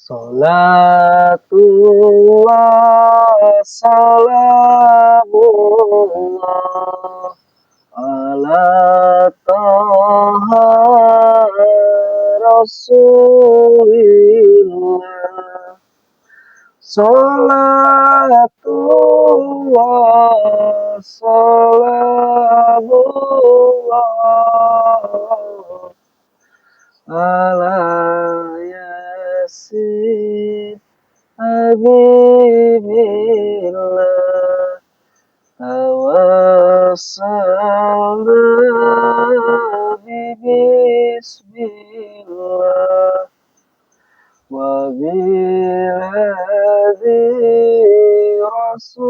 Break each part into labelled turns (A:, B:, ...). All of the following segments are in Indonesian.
A: Salatullah, salamullah, ala taha rasulillah. Salatullah, salamullah, ala yasin habibillah. Tawassalna bismillah wa biladzi rasulillah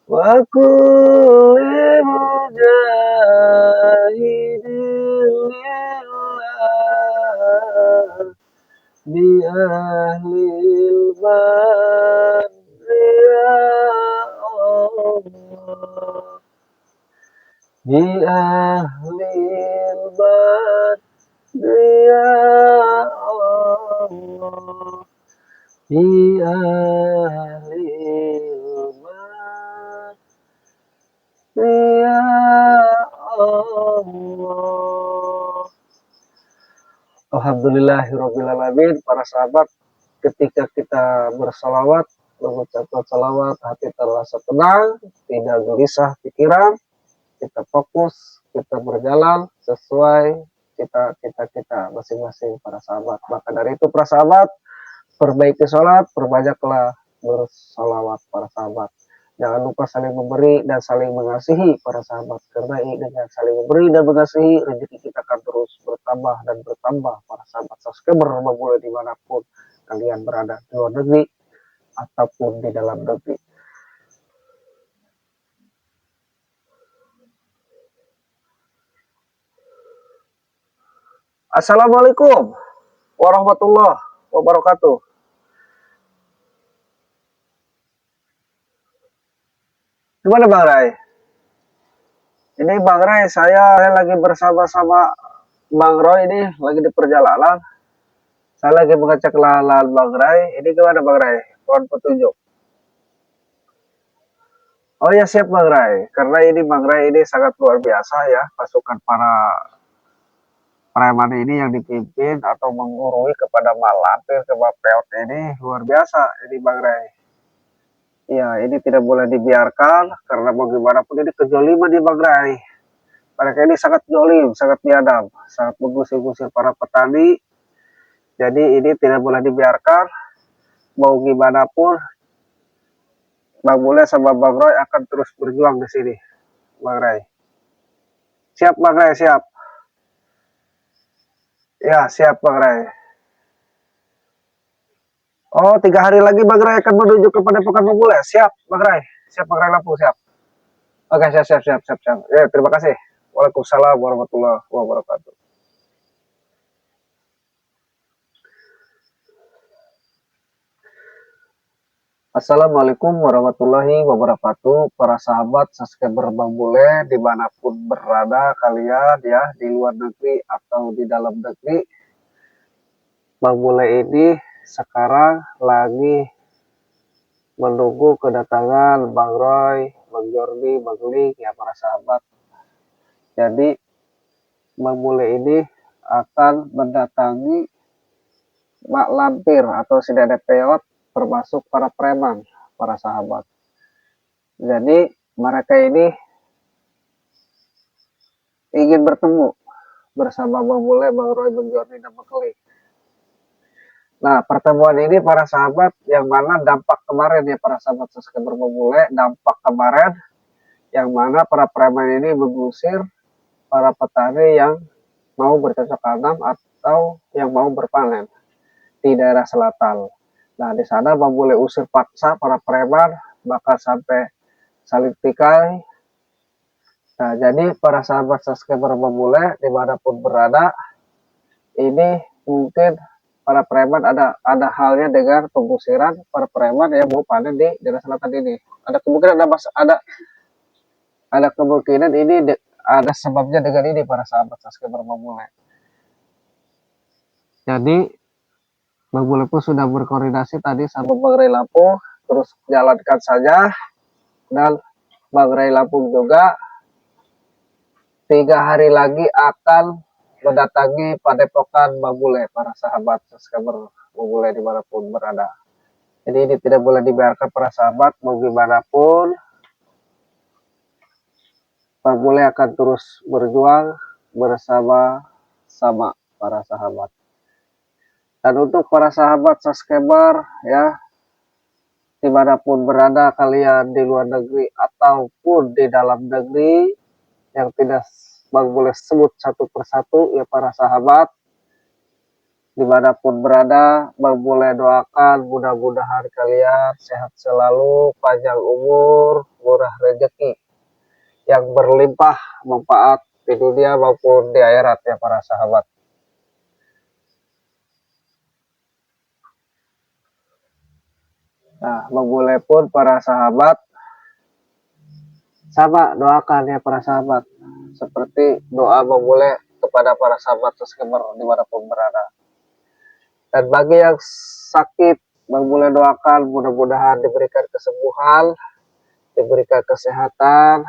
A: wa kulli mujahidin lillah bi ahlil badri ya Allah, bi ahlil badri ya Allah, bi ahlil badri ya Allah. Alhamdulillahirrabbilalamin. Para sahabat, ketika kita bersalawat, mengucapkan salawat, hati terasa tenang, tidak gelisah pikiran, kita fokus, kita berjalan sesuai cita-cita kita masing-masing para sahabat. Maka dari itu para sahabat, perbaiki sholat, perbanyaklah bersalawat para sahabat. Jangan lupa saling memberi dan saling mengasihi para sahabat. Karena dengan saling memberi dan mengasihi, rezeki kita akan terus bertambah dan bertambah para sahabat subscriber memulai dimanapun kalian berada, di luar negeri ataupun di dalam negeri. Assalamualaikum warahmatullahi wabarakatuh. Gimana Bang Rai? Ini Bang Rai, saya lagi bersama-sama Bang Roy ini lagi di perjalanan. Saya lagi mengecek lahan Bang Rai. Ini gimana Bang Rai? Mohon petunjuk. Oh ya siap Bang Rai. Karena ini Bang Rai ini sangat luar biasa ya. Pasukan para preman ini yang dipimpin atau menggurui kepada malampir ke Peot ini luar biasa ini Bang Rai. Ya ini tidak boleh dibiarkan karena bagaimanapun ini kezaliman di Bang Rai. Mereka ini sangat jolim, sangat biadab, sangat mengusir-usir para petani. Jadi ini tidak boleh dibiarkan. Mau gimana pun, Bang Bule sama Bang Roy akan terus berjuang di sini, Bang Rai. Siap Bang Rai, siap. Ya siap Bang Rai. Oh 3 hari lagi Bang Rai akan menuju kepada Pekan Bang Bule. Siap Bang Rai, siap Bang Rai Lampung, siap. Oke siap. Ya terima kasih. Waalaikumsalam warahmatullahi wabarakatuh. Assalamualaikum warahmatullahi wabarakatuh. Para sahabat subscriber Bang Bule dimanapun berada kalian ya, di luar negeri atau di dalam negeri, Bang Bule ini sekarang lagi menunggu kedatangan Bang Roy, Bang Jordi, Bang Lik ya para sahabat. Jadi Bang Bule ini akan mendatangi Mak Lampir atau si Dede Peot termasuk para preman, para sahabat. Jadi mereka ini ingin bertemu bersama Bang Bule, Bang Roy, Bang Jordi, dan Bang Lik. Nah pertemuan ini para sahabat yang mana dampak kemarin ya para sahabat subscriber Bang Bule, dampak kemarin yang mana para preman ini mengusir para petani yang mau bercocok tanam atau yang mau berpanen di daerah selatan. Nah di sana Bang Bule usir paksa para preman, bahkan sampai saling tikai. Nah jadi para sahabat subscriber Bang Bule dimanapun berada, ini mungkin para preman ada halnya dengan pengusiran para preman yang mau panen di daerah selatan ini. Ada kemungkinan ada kemungkinan ini ada sebabnya dengan ini para sahabat subscriber Bang Bule. Jadi Bang Bule pun sudah berkoordinasi tadi sama Bang Ray Lampung, terus jalankan saja. Dan Bang Ray Lampung juga 3 hari lagi akan mendatangi Padepokan Bang Bule, para sahabat subscriber Bang Bule dimanapun berada. Jadi ini tidak boleh dibiarkan para sahabat, mau gimana pun Bang Bule akan terus berjuang bersama-sama para sahabat. Dan untuk para sahabat subscriber ya, dimanapun berada kalian di luar negeri ataupun di dalam negeri, yang tidak Bang Bule sebut satu persatu ya para sahabat, dimanapun berada Bang Bule doakan mudah-mudahan kalian sehat selalu, panjang umur, murah rezeki, yang berlimpah manfaat di dunia maupun di akhirat ya para sahabat. Nah, Bang Bule pun para sahabat sama doakan ya para sahabat, seperti doa Bang Bule kepada para sahabat subscriber dimanapun berada. Dan bagi yang sakit, Bang Bule doakan mudah-mudahan diberikan kesembuhan, diberikan kesehatan,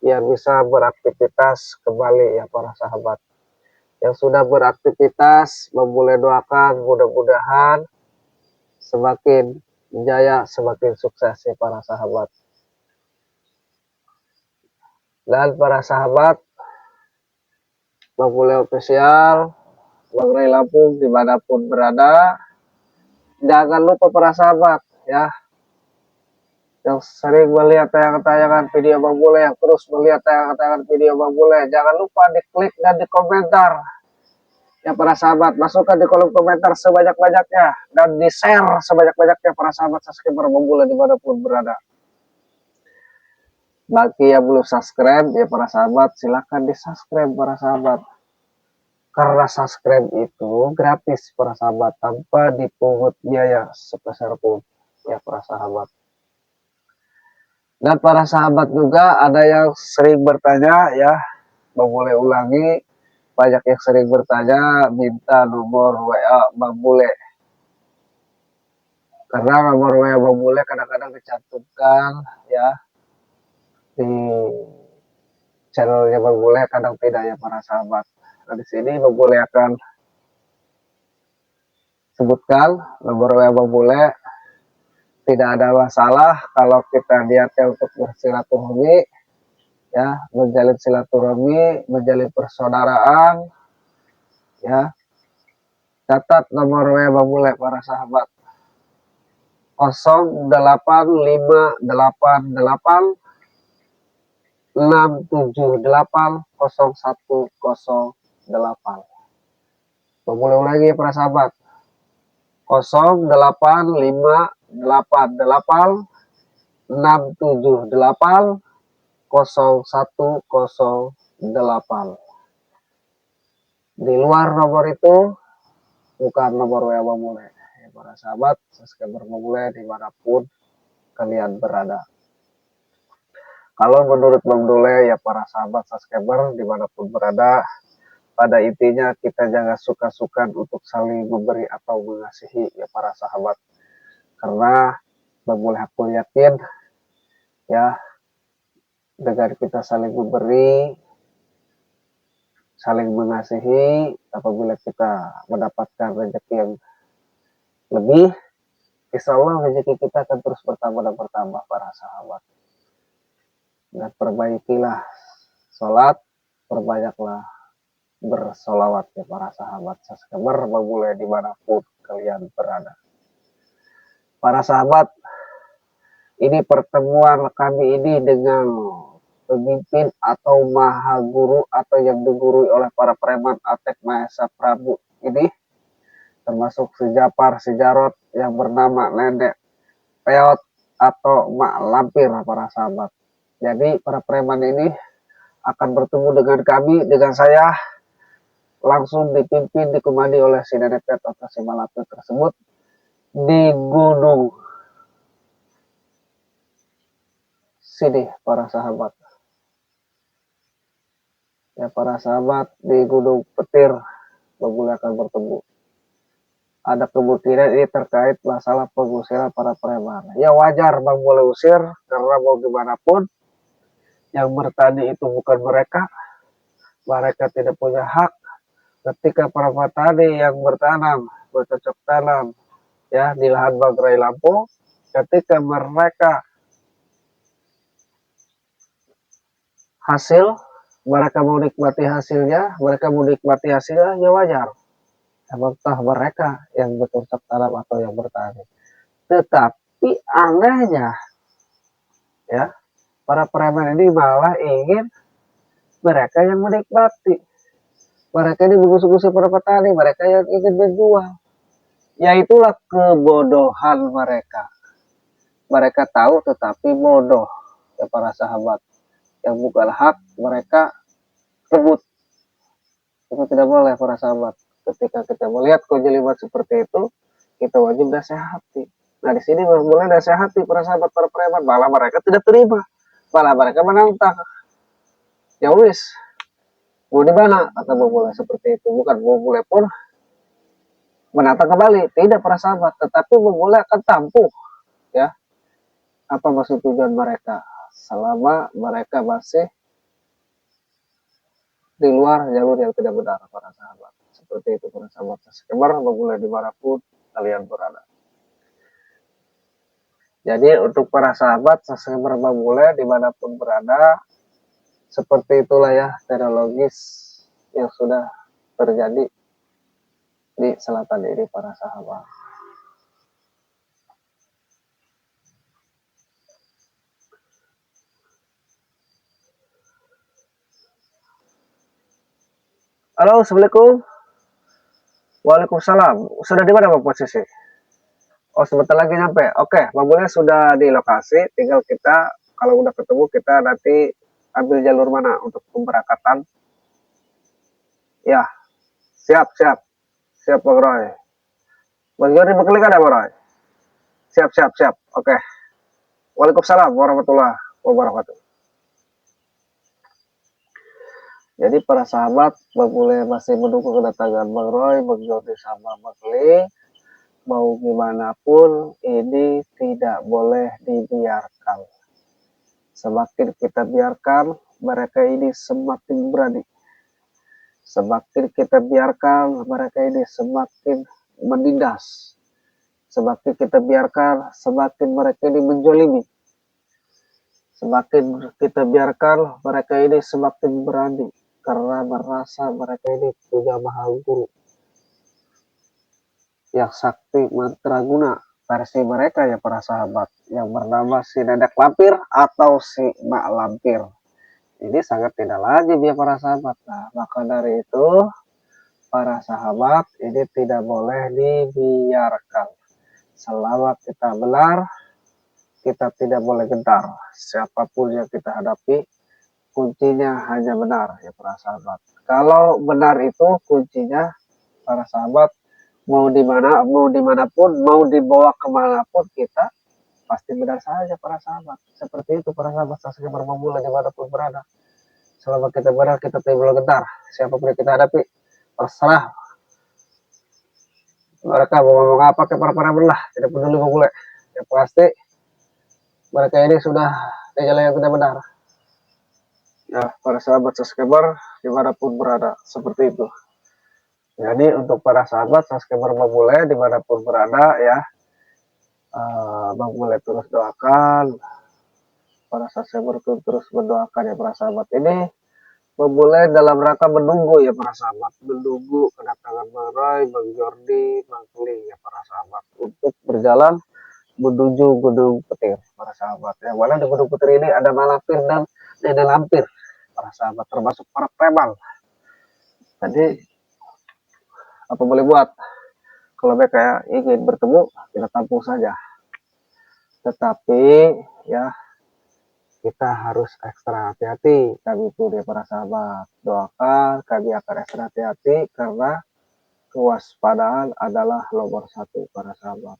A: biar bisa beraktivitas kembali ya para sahabat. Yang sudah beraktivitas, Bang Bule doakan mudah-mudahan semakin jaya, semakin sukses ya para sahabat. Dan para sahabat Bang Bule official, Bang Ray Lampung dimanapun berada, jangan lupa para sahabat ya, yang sering melihat tayangan-tayangan video Bang Bule, yang terus melihat tayangan-tayangan video Bang Bule, jangan lupa diklik dan dikomentar ya para sahabat, masukkan di kolom komentar sebanyak-banyaknya dan di share sebanyak-banyaknya para sahabat subscriber Bang Bule dimanapun berada. Bagi yang belum subscribe ya para sahabat, silahkan di subscribe para sahabat, karena subscribe itu gratis para sahabat, tanpa dipungut biaya sepeser pun ya para sahabat. Dan para sahabat juga ada yang sering bertanya ya, Bang Bule ulangi, banyak yang sering bertanya minta nomor WA Bang Bule, karena nomor WA Bang Bule kadang-kadang dicantumkan ya di channelnya Bang Bule, kadang tidak ya para sahabat. Nah di sini Bang Bule akan sebutkan nomor WA Bang Bule. Tidak ada masalah kalau kita niatnya untuk bersilaturahmi ya, menjalin silaturahmi, menjalin persaudaraan ya. Catat nomor WA Bang Bule para sahabat, 0858 678 0108. Bang Bule ulangi para sahabat, 0858 678 0108. Di luar nomor itu bukan nomor WA Bang Bule ya para sahabat subscriber Bang Bule dimanapun kalian berada. Kalau menurut Bang Bule ya para sahabat subscriber dimanapun berada, pada intinya kita jangan suka-suka untuk saling memberi atau mengasihi ya para sahabat, karena Bang Bule aku yakin ya, dengan kita saling memberi, saling mengasihi, apabila kita mendapatkan rezeki yang lebih, insya Allah rezeki kita akan terus bertambah dan bertambah para sahabat. Dan perbaikilah sholat, perbanyaklah bersolawat ya para sahabat subscriber Bang Bule dimanapun kalian berada. Para sahabat, ini pertemuan kami ini dengan pemimpin atau maha guru atau yang digurui oleh para preman Atek Mahesa Prabu ini, termasuk sejapar sejarot yang bernama Lendek Peot atau Mak Lampir para sahabat. Jadi para preman ini akan bertemu dengan kami, dengan saya, langsung dipimpin, dikomandi oleh si Nenek Peot atau si Mak Lampir tersebut di gunung sini para sahabat. Ya para sahabat, di Gunung Petir Bang Bule akan bertemu. ada kemungkinan ini terkait masalah pengusiran para preman. Ya wajar Bang boleh usir, karena mau gimana pun yang bertani itu bukan mereka, mereka tidak punya hak. Ketika para petani yang bertanam, bercocok tanam ya di lahan Bang Ray Lampung, ketika mereka mereka mau nikmati hasilnya, ya wajar. Emang toh mereka yang bercocok tanam atau yang bertani. Tetapi anehnya ya, para preman ini malah ingin mereka yang menikmati. Mereka ini mengusus-usus para petani, mereka yang ingin menjual. Ya itulah kebodohan mereka. Mereka tahu tetapi bodoh ya para sahabat. Yang bukan hak mereka rebut. Itu tidak boleh para sahabat. Ketika kita melihat kejelimet seperti itu, kita wajib nasihati. Nah di sini mulai nasihati para sahabat para preman, malah mereka tidak terima, malah mereka menantang. Ya wis, mau di mana kata Bobole seperti itu. Bukan Bobole pun menantang kembali, tidak para sahabat, tetapi Bobole akan tampung ya apa maksud tujuan mereka selama mereka masih di luar jalur yang tidak benar para sahabat. Seperti itu para sahabat Saskemar, Bobole dimanapun kalian berada. Jadi untuk para sahabat Saskemar Bobole dimanapun berada, seperti itulah ya teknologis yang sudah terjadi di selatan ini para sahabat. Halo, assalamualaikum. Waalaikumsalam. Sudah di mana Bang posisi? Oh, sebentar lagi nyampe. Oke, Bang Bule sudah di lokasi. Tinggal kita kalau udah ketemu kita nanti ambil jalur mana untuk pemberangkatan. Ya, siap, siap. Siap Bang Roy. Bang Joni berklik ada Bang Roy? Siap, siap, siap. Oke. Waalaikumsalam warahmatullahi wabarakatuh. Jadi para sahabat, Bang Bule masih menunggu kedatangan Bang Roy, Bang Joni sama Bang Klik. Mau gimana pun ini tidak boleh dibiarkan. Semakin kita biarkan, mereka ini semakin berani. Semakin kita biarkan, mereka ini semakin menindas. Semakin kita biarkan, semakin mereka ini menjolimi. Semakin kita biarkan, mereka ini semakin berani. Karena merasa mereka ini punya maha guru yang sakti mantraguna versi mereka ya para sahabat, yang bernama si Nenek Lampir atau si Mak Lampir. Ini sangat tidak lazim ya para sahabat. Nah, maka dari itu para sahabat ini tidak boleh dibiarkan. Selama kita benar, kita tidak boleh gentar. Siapapun yang kita hadapi, kuncinya hanya benar ya para sahabat. Kalau benar itu kuncinya para sahabat, mau dimanapun, mau dibawa kemanapun kita pasti benar saja para sahabat. Seperti itu para sahabat Saskemar Bobole dimanapun berada. Selama kita benar, kita tidak boleh gentar. Siapapun yang kita hadapi, terserah mereka mau ngomong apa ke para belah, tidak peduli Bobole. Yang pasti mereka ini sudah di jalan yang tidak benar. Ya para sahabat Saskemar dimanapun berada, seperti itu. Jadi untuk para sahabat Saskemar Bobole dimanapun berada ya, Bang Bule terus doakan, para sahabat terus mendoakan ya para sahabat ini. Bang Bule dalam rangka menunggu ya para sahabat, menunggu kedatangan Bang Roy, Bang Jordi, Bang Kling ya para sahabat untuk berjalan menuju Gunung Petir para sahabat. Yang mana di Gunung Petir ini ada Malampir dan Nenek Lampir para sahabat, termasuk para preman. Jadi apa boleh buat, kalau mereka ingin bertemu kita tampung saja. Tetapi ya kita harus ekstra hati-hati. Kami pun ya para sahabat doakan kami akan ekstra hati-hati karena kewaspadaan adalah nomor satu para sahabat.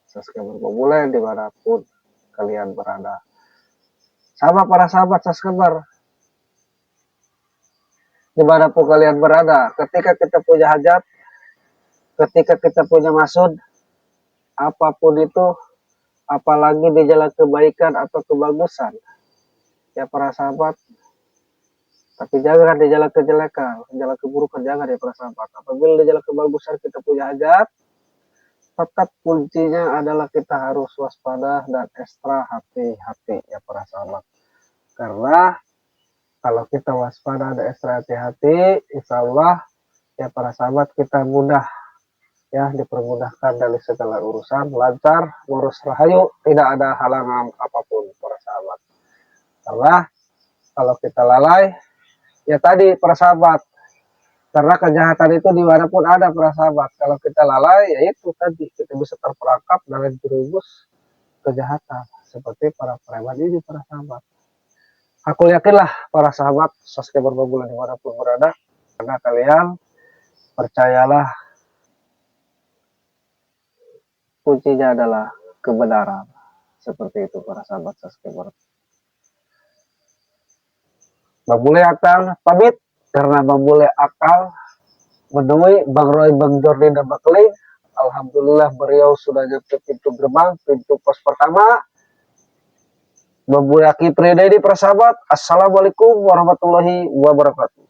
A: Saskemar Bobole dimanapun kalian berada. Sama para sahabat Saskemar, dimanapun kalian berada, ketika kita punya hajat, ketika kita punya maksud apapun itu, apalagi di jalan kebaikan atau kebagusan, ya para sahabat, tapi jangan di jalan kejelekan, jalan keburukan jangan ya para sahabat. Apabila di jalan kebagusan kita punya hajat, tetap kuncinya adalah kita harus waspada dan ekstra hati-hati ya para sahabat. Karena kalau kita waspada dan ekstra hati-hati, insya Allah ya para sahabat kita mudah ya dipermudahkan dari segala urusan, lancar, lurus rahayu, tidak ada halangan apapun para sahabat. Karena kalau kita lalai, ya tadi para sahabat, karena kejahatan itu dimanapun ada para sahabat. Kalau kita lalai, ya itu tadi kita bisa terperangkap dalam jerumus kejahatan seperti para preman ini para sahabat. Aku yakinlah para sahabat subscriber Babula dimanapun berada, karena kalian percayalah kuncinya adalah kebenaran. Seperti itu para sahabat subscriber. Babule akan pamit karena Babule akal menemui Bang Roy, Bang Jordi, dan Bang Kling. Alhamdulillah beliau sudah nyampe pintu gerbang, pintu pos pertama. Babule Aki Priyadi para sahabat. Assalamualaikum warahmatullahi wabarakatuh.